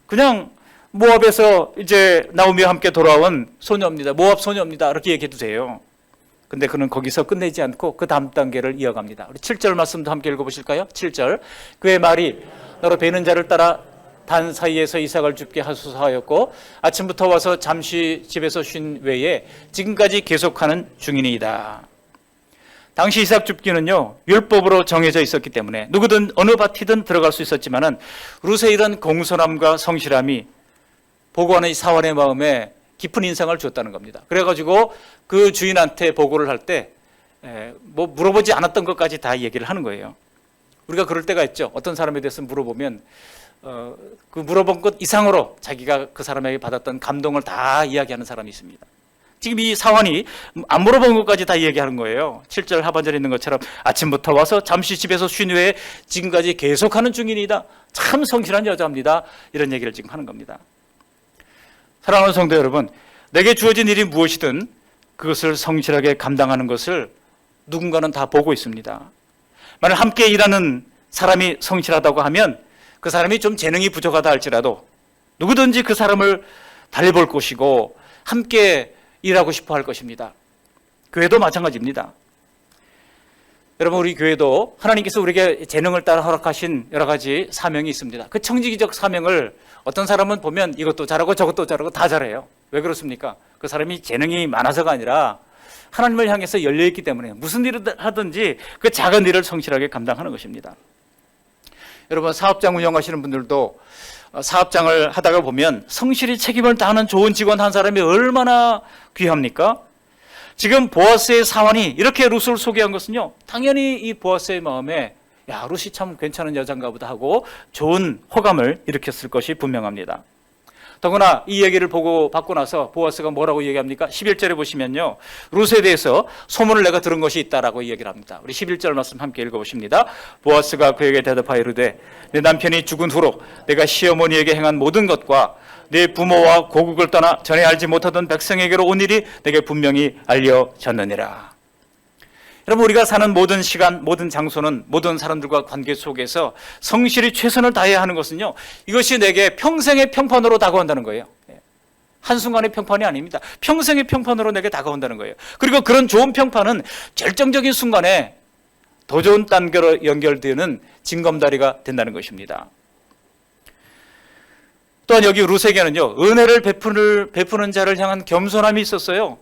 그냥 모압에서 이제 나오미와 함께 돌아온 소녀입니다. 모압 소녀입니다. 이렇게 얘기해도 돼요. 근데 그는 거기서 끝내지 않고 그 다음 단계를 이어갑니다. 우리 7절 말씀도 함께 읽어보실까요? 7절. 그의 말이 너로 베는 자를 따라 단 사이에서 이삭을 줍게 하소서 하였고 아침부터 와서 잠시 집에서 쉰 외에 지금까지 계속하는 중이니이다. 당시 이삭 줍기는요, 율법으로 정해져 있었기 때문에 누구든 어느 밭이든 들어갈 수 있었지만은 룻의 이런 공손함과 성실함이 보고하는 이 사환의 마음에 깊은 인상을 주었다는 겁니다. 그래가지고 그 주인한테 보고를 할 때 뭐 물어보지 않았던 것까지 다 얘기를 하는 거예요. 우리가 그럴 때가 있죠. 어떤 사람에 대해서 물어보면 그 물어본 것 이상으로 자기가 그 사람에게 받았던 감동을 다 이야기하는 사람이 있습니다. 지금 이 사환이 안 물어본 것까지 다 얘기하는 거예요. 7절 하반절에 있는 것처럼 아침부터 와서 잠시 집에서 쉰 후에 지금까지 계속하는 중인이다. 참 성실한 여자입니다. 이런 얘기를 지금 하는 겁니다. 사랑하는 성도 여러분, 내게 주어진 일이 무엇이든 그것을 성실하게 감당하는 것을 누군가는 다 보고 있습니다. 만약 함께 일하는 사람이 성실하다고 하면 그 사람이 좀 재능이 부족하다 할지라도 누구든지 그 사람을 달래볼 것이고 함께 일하고 싶어 할 것입니다. 교회도 마찬가지입니다. 여러분, 우리 교회도 하나님께서 우리에게 재능을 따라 허락하신 여러 가지 사명이 있습니다. 그 청지기적 사명을 어떤 사람은 보면 이것도 잘하고 저것도 잘하고 다 잘해요. 왜 그렇습니까? 그 사람이 재능이 많아서가 아니라 하나님을 향해서 열려있기 때문에 무슨 일을 하든지 그 작은 일을 성실하게 감당하는 것입니다. 여러분, 사업장 운영하시는 분들도 사업장을 하다가 보면 성실히 책임을 다하는 좋은 직원 한 사람이 얼마나 귀합니까? 지금 보아스의 사환이 이렇게 룻을 소개한 것은요, 당연히 이 보아스의 마음에 야, 룻이 참 괜찮은 여잔가 보다 하고 좋은 호감을 일으켰을 것이 분명합니다. 더구나 이 얘기를 받고 나서 보아스가 뭐라고 얘기합니까? 11절에 보시면요, 룻에 대해서 소문을 내가 들은 것이 있다라고 얘기를 합니다. 우리 11절 말씀 함께 읽어보십니다. 보아스가 그에게 대답하여 이르되 내 남편이 죽은 후로 내가 시어머니에게 행한 모든 것과 내 부모와 고국을 떠나 전에 알지 못하던 백성에게로 온 일이 내게 분명히 알려졌느니라. 여러분, 우리가 사는 모든 시간, 모든 장소는 모든 사람들과 관계 속에서 성실히 최선을 다해야 하는 것은요, 이것이 내게 평생의 평판으로 다가온다는 거예요. 한순간의 평판이 아닙니다. 평생의 평판으로 내게 다가온다는 거예요. 그리고 그런 좋은 평판은 결정적인 순간에 더 좋은 단계로 연결되는 징검다리가 된다는 것입니다. 또한 여기 룻에게는요, 은혜를 베푸는 자를 향한 겸손함이 있었어요.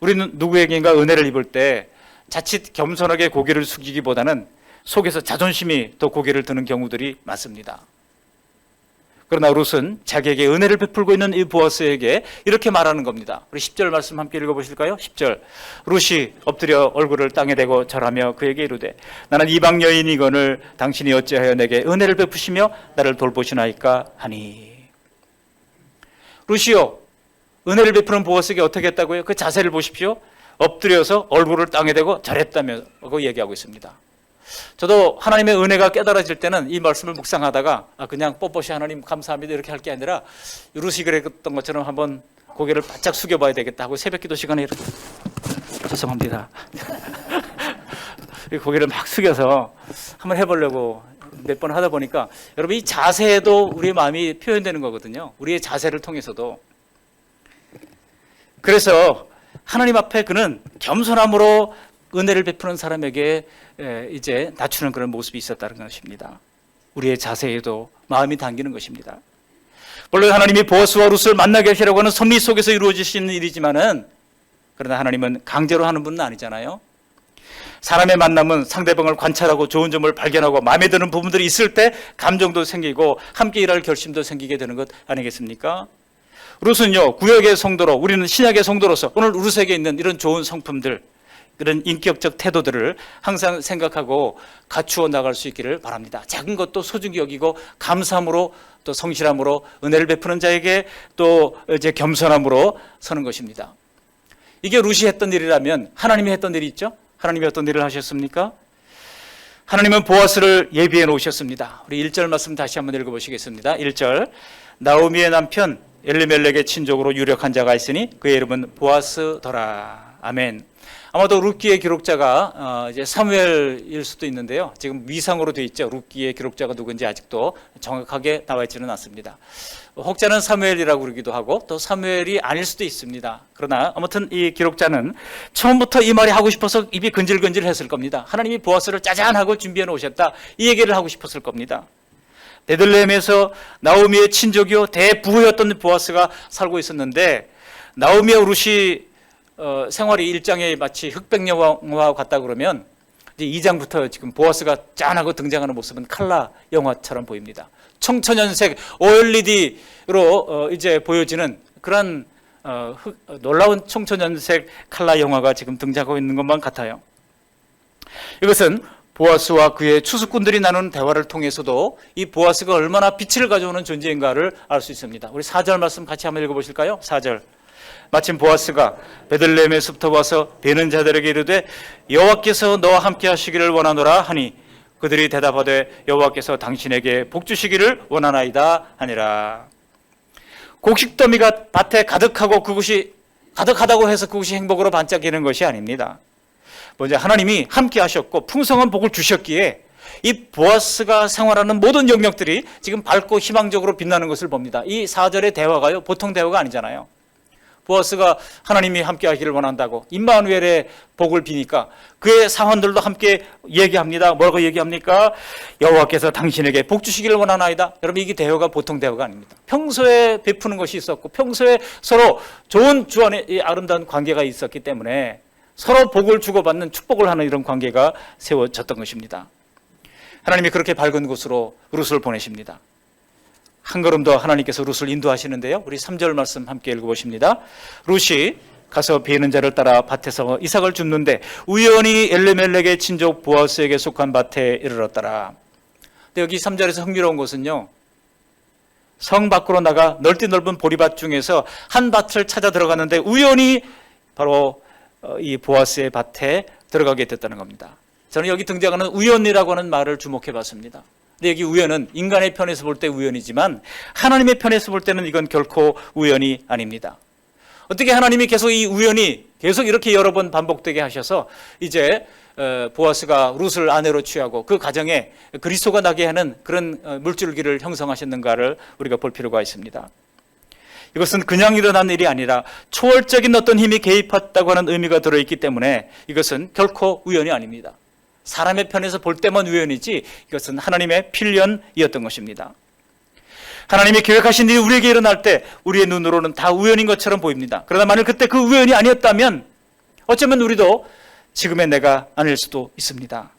우리는 누구에게인가 은혜를 입을 때 자칫 겸손하게 고개를 숙이기보다는 속에서 자존심이 더 고개를 드는 경우들이 많습니다. 그러나 룻은 자기에게 은혜를 베풀고 있는 이 보아스에게 이렇게 말하는 겁니다. 우리 10절 말씀 함께 읽어보실까요? 10절. 룻이 엎드려 얼굴을 땅에 대고 절하며 그에게 이르되 나는 이방 여인이거늘 당신이 어찌하여 내게 은혜를 베푸시며 나를 돌보시나이까 하니. 룻이요, 은혜를 베푸는 보아스에게 어떻게 했다고요? 그 자세를 보십시오. 엎드려서 얼굴을 땅에 대고 절했다며 그 얘기하고 있습니다. 저도 하나님의 은혜가 깨달아질 때는 이 말씀을 묵상하다가 그냥 뻣뻣이 하나님 감사합니다 이렇게 할 게 아니라 룻이 그랬던 것처럼 한번 고개를 바짝 숙여봐야 되겠다 하고 새벽기도 시간에 이렇게 죄송합니다 고개를 막 숙여서 한번 해보려고 몇 번 하다 보니까 여러분 이 자세에도 우리의 마음이 표현되는 거거든요. 우리의 자세를 통해서도. 그래서 하나님 앞에 그는 겸손함으로 은혜를 베푸는 사람에게 이제 낮추는 그런 모습이 있었다는 것입니다. 우리의 자세에도 마음이 담기는 것입니다. 물론 하나님이 보아스와 룻을 만나게 하시려고 하는 섭리 속에서 이루어지시는 일이지만은 그러나 하나님은 강제로 하는 분은 아니잖아요. 사람의 만남은 상대방을 관찰하고 좋은 점을 발견하고 마음에 드는 부분들이 있을 때 감정도 생기고 함께 일할 결심도 생기게 되는 것 아니겠습니까? 룻은요, 구약의 성도로, 우리는 신약의 성도로서 오늘 룻에게 있는 이런 좋은 성품들, 그런 인격적 태도들을 항상 생각하고 갖추어 나갈 수 있기를 바랍니다. 작은 것도 소중히 여기고 감사함으로 또 성실함으로 은혜를 베푸는 자에게 또 이제 겸손함으로 서는 것입니다. 이게 룻이 했던 일이라면 하나님이 했던 일이 있죠? 하나님이 어떤 일을 하셨습니까? 하나님은 보아스를 예비해 놓으셨습니다. 우리 1절 말씀 다시 한번 읽어보시겠습니다. 1절. 나오미의 남편 엘리멜렉의 친족으로 유력한 자가 있으니 그의 이름은 보아스더라. 아멘. 아마도 룻기의 기록자가 이제 사무엘일 수도 있는데요. 지금 위상으로 되어 있죠. 룻기의 기록자가 누군지 아직도 정확하게 나와 있지는 않습니다. 혹자는 사무엘이라고 그러기도 하고 또 사무엘이 아닐 수도 있습니다. 그러나 아무튼 이 기록자는 처음부터 이 말이 하고 싶어서 입이 근질근질 했을 겁니다. 하나님이 보아스를 짜잔하고 준비해 놓으셨다. 이 얘기를 하고 싶었을 겁니다. 베들레헴에서 나오미의 친족이요 대부호였던 보아스가 살고 있었는데 나오미와 룻이 생활이 1장에 마치 흑백영화와 같다 그러면 이제 2장부터 지금 보아스가 짠하고 등장하는 모습은 칼라 영화처럼 보입니다. 청천연색 OLED로 이제 보여지는 그런 놀라운 청천연색 칼라 영화가 지금 등장하고 있는 것만 같아요. 이것은 보아스와 그의 추수꾼들이 나누는 대화를 통해서도 이 보아스가 얼마나 빛을 가져오는 존재인가를 알 수 있습니다. 우리 4절 말씀 같이 한번 읽어보실까요? 4절. 마침 보아스가 베들레헴에서부터 와서 베는 자들에게 이르되 여호와께서 너와 함께 하시기를 원하노라 하니 그들이 대답하되 여호와께서 당신에게 복 주시기를 원하나이다 하니라. 곡식더미가 밭에 가득하고 그것이 가득하다고 해서 그것이 행복으로 반짝이는 것이 아닙니다. 먼저 하나님이 함께 하셨고 풍성한 복을 주셨기에 이 보아스가 생활하는 모든 영역들이 지금 밝고 희망적으로 빛나는 것을 봅니다. 이 4절의 대화가요 보통 대화가 아니잖아요. 보아스가 하나님이 함께 하기를 원한다고 임마누엘의 복을 비니까 그의 사원들도 함께 얘기합니다. 뭐라고 얘기합니까? 여호와께서 당신에게 복 주시기를 원하나이다. 여러분 이게 대화가 보통 대화가 아닙니다. 평소에 베푸는 것이 있었고 평소에 서로 좋은 주 안에 이 아름다운 관계가 있었기 때문에 서로 복을 주고받는 축복을 하는 이런 관계가 세워졌던 것입니다. 하나님이 그렇게 밝은 곳으로 룻을 보내십니다. 한 걸음 더 하나님께서 룻을 인도하시는데요. 우리 3절 말씀 함께 읽어보십니다. 룻이 가서 베는 자를 따라 밭에서 이삭을 줍는데 우연히 엘리멜렉의 친족 보아스에게 속한 밭에 이르렀더라. 근데 여기 3절에서 흥미로운 것은요. 성 밖으로 나가 넓디 넓은 보리밭 중에서 한 밭을 찾아 들어갔는데 우연히 바로 이 보아스의 밭에 들어가게 됐다는 겁니다. 저는 여기 등장하는 우연이라고 하는 말을 주목해 봤습니다. 근데 여기 우연은 인간의 편에서 볼 때 우연이지만 하나님의 편에서 볼 때는 이건 결코 우연이 아닙니다. 어떻게 하나님이 계속 이 우연이 계속 이렇게 여러 번 반복되게 하셔서 이제 보아스가 룻을 아내로 취하고 그 가정에 그리스도가 나게 하는 그런 물줄기를 형성하셨는가를 우리가 볼 필요가 있습니다. 이것은 그냥 일어난 일이 아니라 초월적인 어떤 힘이 개입했다고 하는 의미가 들어있기 때문에 이것은 결코 우연이 아닙니다. 사람의 편에서 볼 때만 우연이지 이것은 하나님의 필연이었던 것입니다. 하나님이 계획하신 일이 우리에게 일어날 때 우리의 눈으로는 다 우연인 것처럼 보입니다. 그러나 만일 그때 그 우연이 아니었다면 어쩌면 우리도 지금의 내가 아닐 수도 있습니다.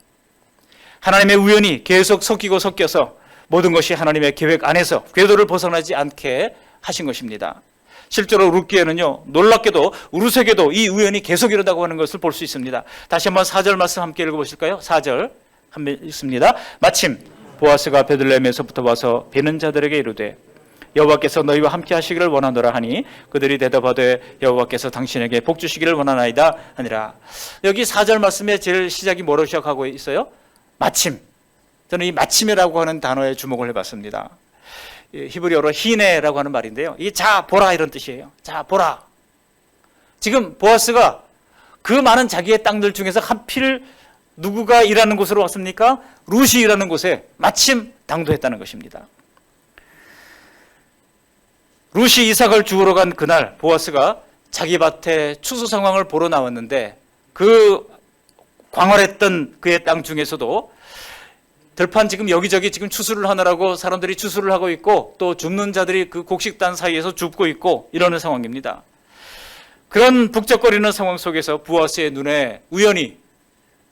하나님의 우연이 계속 섞여서 모든 것이 하나님의 계획 안에서 궤도를 벗어나지 않게 하신 것입니다. 실제로 룻기에는요, 놀랍게도 우르세게도 이 우연이 계속 이러다고 하는 것을 볼 수 있습니다. 다시 한번 4절 말씀 함께 읽어보실까요? 4절 한번 읽습니다. 마침 보아스가 베들레헴에서부터 와서 베는 자들에게 이르되 여호와께서 너희와 함께 하시기를 원하노라 하니 그들이 대답하되 여호와께서 당신에게 복 주시기를 원하나이다 하니라. 여기 4절 말씀의 제일 시작이 뭐로 시작하고 있어요? 마침. 저는 이 마침이라고 하는 단어에 주목을 해봤습니다. 히브리어로 히네라고 하는 말인데요, 이게 자 보라 이런 뜻이에요. 자 보라. 지금 보아스가 그 많은 자기의 땅들 중에서 하필 누구가 일하는 곳으로 왔습니까? 룻이 일하는 곳에 마침 당도했다는 것입니다. 룻이 이삭을 주우러 간 그날 보아스가 자기 밭에 추수 상황을 보러 나왔는데 그 광활했던 그의 땅 중에서도 들판 지금 여기저기 지금 추수를 하느라고 사람들이 추수를 하고 있고 또 줍는 자들이 그 곡식단 사이에서 줍고 있고 이러는 상황입니다. 그런 북적거리는 상황 속에서 보아스의 눈에 우연히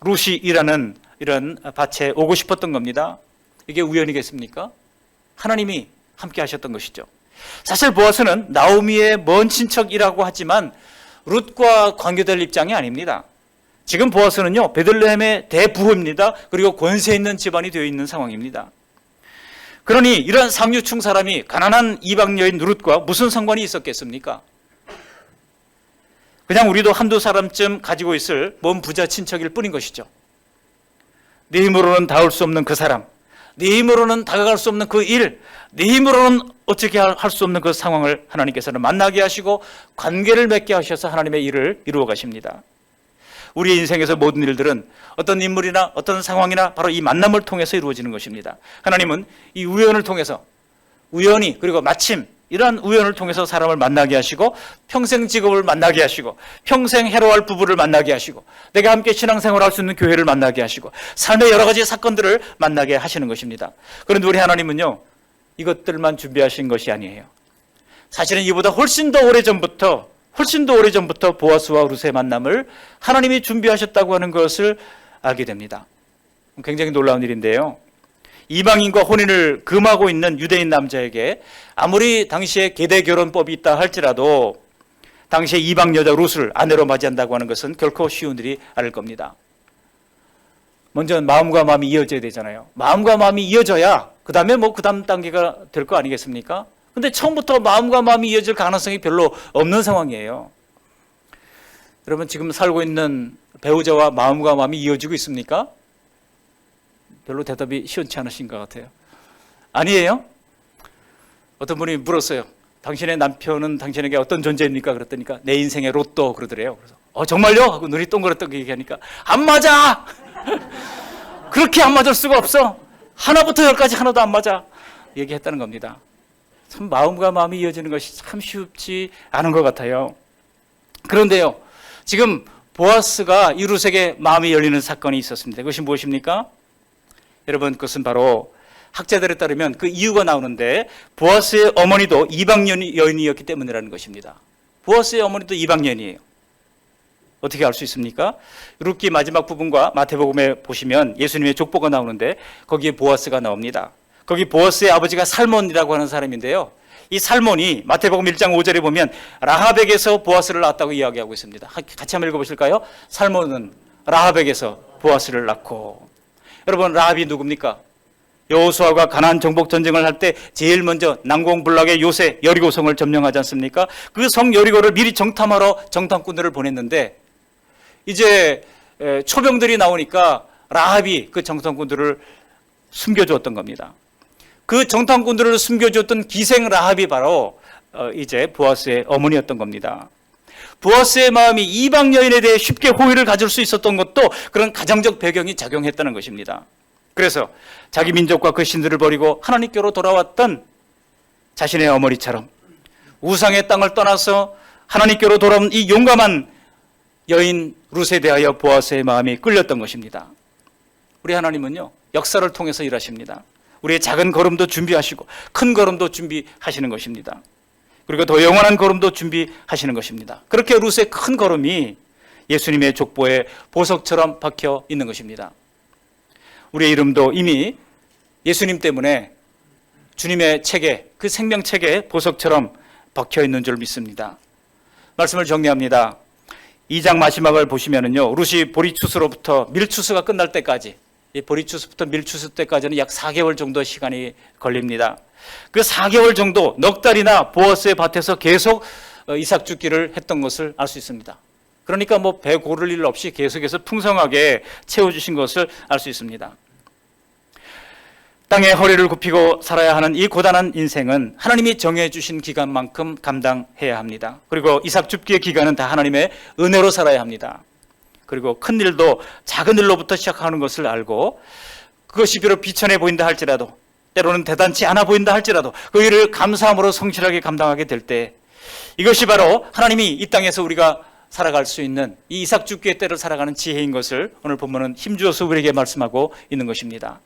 룻이 일하는 이런 밭에 오고 싶었던 겁니다. 이게 우연이겠습니까? 하나님이 함께 하셨던 것이죠. 사실 보아스는 나오미의 먼 친척이라고 하지만 룻과 관계될 입장이 아닙니다. 지금 보아스는요, 베들레헴의 대부호입니다. 그리고 권세 있는 집안이 되어 있는 상황입니다. 그러니 이런 상류층 사람이 가난한 이방 여인 룻과 무슨 상관이 있었겠습니까? 그냥 우리도 한두 사람쯤 가지고 있을 먼 부자 친척일 뿐인 것이죠. 네 힘으로는 닿을 수 없는 그 사람, 네 힘으로는 다가갈 수 없는 그 일, 네 힘으로는 어떻게 할 수 없는 그 상황을 하나님께서는 만나게 하시고 관계를 맺게 하셔서 하나님의 일을 이루어 가십니다. 우리의 인생에서 모든 일들은 어떤 인물이나 어떤 상황이나 바로 이 만남을 통해서 이루어지는 것입니다. 하나님은 이 우연을 통해서 우연히 그리고 마침 이러한 우연을 통해서 사람을 만나게 하시고 평생 직업을 만나게 하시고 평생 해로할 부부를 만나게 하시고 내가 함께 신앙생활을 할 수 있는 교회를 만나게 하시고 삶의 여러 가지 사건들을 만나게 하시는 것입니다. 그런데 우리 하나님은요, 이것들만 준비하신 것이 아니에요. 사실은 이보다 훨씬 더 오래전부터 보아스와 룻의 만남을 하나님이 준비하셨다고 하는 것을 알게 됩니다. 굉장히 놀라운 일인데요, 이방인과 혼인을 금하고 있는 유대인 남자에게 아무리 당시에 계대 결혼법이 있다 할지라도 당시에 이방 여자 룻을 아내로 맞이한다고 하는 것은 결코 쉬운 일이 아닐 겁니다. 먼저 마음과 마음이 이어져야 되잖아요. 마음과 마음이 이어져야 그 다음에 그 다음 단계가 될 거 아니겠습니까? 근데 처음부터 마음과 마음이 이어질 가능성이 별로 없는 상황이에요. 여러분, 지금 살고 있는 배우자와 마음과 마음이 이어지고 있습니까? 별로 대답이 시원치 않으신 것 같아요. 아니에요? 어떤 분이 물었어요. 당신의 남편은 당신에게 어떤 존재입니까? 그랬더니까 내 인생의 로또 그러더래요. 그래서 정말요? 하고 눈이 동그랗게 얘기하니까 안 맞아! 그렇게 안 맞을 수가 없어. 하나부터 열까지 하나도 안 맞아. 얘기했다는 겁니다. 참 마음과 마음이 이어지는 것이 참 쉽지 않은 것 같아요. 그런데요, 지금 보아스가 이 룻에게 마음이 열리는 사건이 있었습니다. 그것이 무엇입니까? 여러분, 그것은 바로 학자들에 따르면 그 이유가 나오는데 보아스의 어머니도 이방 여인이었기 때문이라는 것입니다. 보아스의 어머니도 이방 여인이에요. 어떻게 알 수 있습니까? 룻기 마지막 부분과 마태복음에 보시면 예수님의 족보가 나오는데 거기에 보아스가 나옵니다. 거기 보아스의 아버지가 살몬이라고 하는 사람인데요, 이 살몬이 마태복음 1장 5절에 보면 라합에게서 보아스를 낳았다고 이야기하고 있습니다. 같이 한번 읽어보실까요? 살몬은 라합에게서 보아스를 낳고. 여러분, 라합이 누굽니까? 여호수아가 가나안 정복 전쟁을 할 때 제일 먼저 난공불락의 요새 여리고성을 점령하지 않습니까? 그 성 여리고를 미리 정탐하러 정탐꾼들을 보냈는데 이제 초병들이 나오니까 라합이 그 정탐꾼들을 숨겨주었던 겁니다. 그 정탐꾼들을 숨겨주었던 기생 라합이 바로 이제 보아스의 어머니였던 겁니다. 보아스의 마음이 이방 여인에 대해 쉽게 호의를 가질 수 있었던 것도 그런 가정적 배경이 작용했다는 것입니다. 그래서 자기 민족과 그 신들을 버리고 하나님께로 돌아왔던 자신의 어머니처럼 우상의 땅을 떠나서 하나님께로 돌아온 이 용감한 여인 룻에 대하여 보아스의 마음이 끌렸던 것입니다. 우리 하나님은요, 역사를 통해서 일하십니다. 우리의 작은 걸음도 준비하시고 큰 걸음도 준비하시는 것입니다. 그리고 더 영원한 걸음도 준비하시는 것입니다. 그렇게 룻의 큰 걸음이 예수님의 족보에 보석처럼 박혀 있는 것입니다. 우리의 이름도 이미 예수님 때문에 주님의 책에, 그 생명책에 보석처럼 박혀 있는 줄 믿습니다. 말씀을 정리합니다. 2장 마지막을 보시면은요, 룻이 보리추수로부터 밀추수가 끝날 때까지, 이 보리추수부터 밀추수 때까지는 약 4개월 정도 시간이 걸립니다. 그 4개월 정도, 넉 달이나 보아스의 밭에서 계속 이삭 줍기를 했던 것을 알 수 있습니다. 그러니까 뭐 배 고를 일 없이 계속해서 풍성하게 채워주신 것을 알 수 있습니다. 땅에 허리를 굽히고 살아야 하는 이 고단한 인생은 하나님이 정해주신 기간만큼 감당해야 합니다. 그리고 이삭 줍기의 기간은 다 하나님의 은혜로 살아야 합니다. 그리고 큰 일도 작은 일로부터 시작하는 것을 알고 그것이 비록 비천해 보인다 할지라도 때로는 대단치 않아 보인다 할지라도 그 일을 감사함으로 성실하게 감당하게 될 때 이것이 바로 하나님이 이 땅에서 우리가 살아갈 수 있는 이 이삭 줍기의 때를 살아가는 지혜인 것을 오늘 본문은 힘주어서 우리에게 말씀하고 있는 것입니다.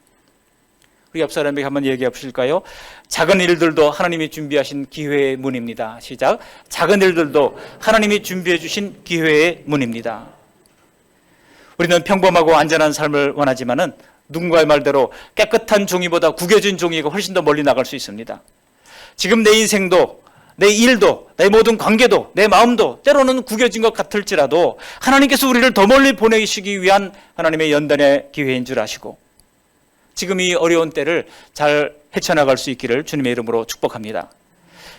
우리 옆 사람에게 한번 얘기해 보실까요? 작은 일들도 하나님이 준비하신 기회의 문입니다. 시작. 작은 일들도 하나님이 준비해 주신 기회의 문입니다. 우리는 평범하고 안전한 삶을 원하지만은 누군가의 말대로 깨끗한 종이보다 구겨진 종이가 훨씬 더 멀리 나갈 수 있습니다. 지금 내 인생도 내 일도 내 모든 관계도 내 마음도 때로는 구겨진 것 같을지라도 하나님께서 우리를 더 멀리 보내시기 위한 하나님의 연단의 기회인 줄 아시고 지금 이 어려운 때를 잘 헤쳐나갈 수 있기를 주님의 이름으로 축복합니다.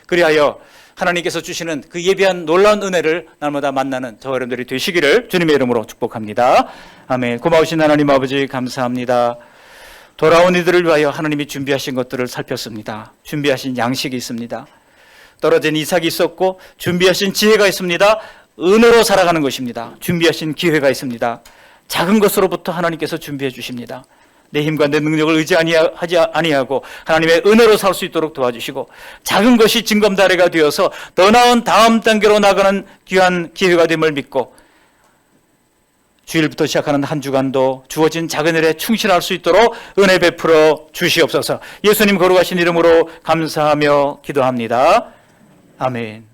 그리하여 하나님께서 주시는 그 예비한 놀라운 은혜를 날마다 만나는 저와 여러분들이 되시기를 주님의 이름으로 축복합니다. 아멘. 고마우신 하나님 아버지 감사합니다. 돌아온 이들을 위하여 하나님이 준비하신 것들을 살폈습니다. 준비하신 양식이 있습니다. 떨어진 이삭이 있었고 준비하신 지혜가 있습니다. 은혜로 살아가는 것입니다. 준비하신 기회가 있습니다. 작은 것으로부터 하나님께서 준비해 주십니다. 내 힘과 내 능력을 의지하지 아니하고 하나님의 은혜로 살 수 있도록 도와주시고 작은 것이 징검다리가 되어서 더 나은 다음 단계로 나가는 귀한 기회가 됨을 믿고 주일부터 시작하는 한 주간도 주어진 작은 일에 충실할 수 있도록 은혜 베풀어 주시옵소서. 예수님 거룩하신 이름으로 감사하며 기도합니다. 아멘.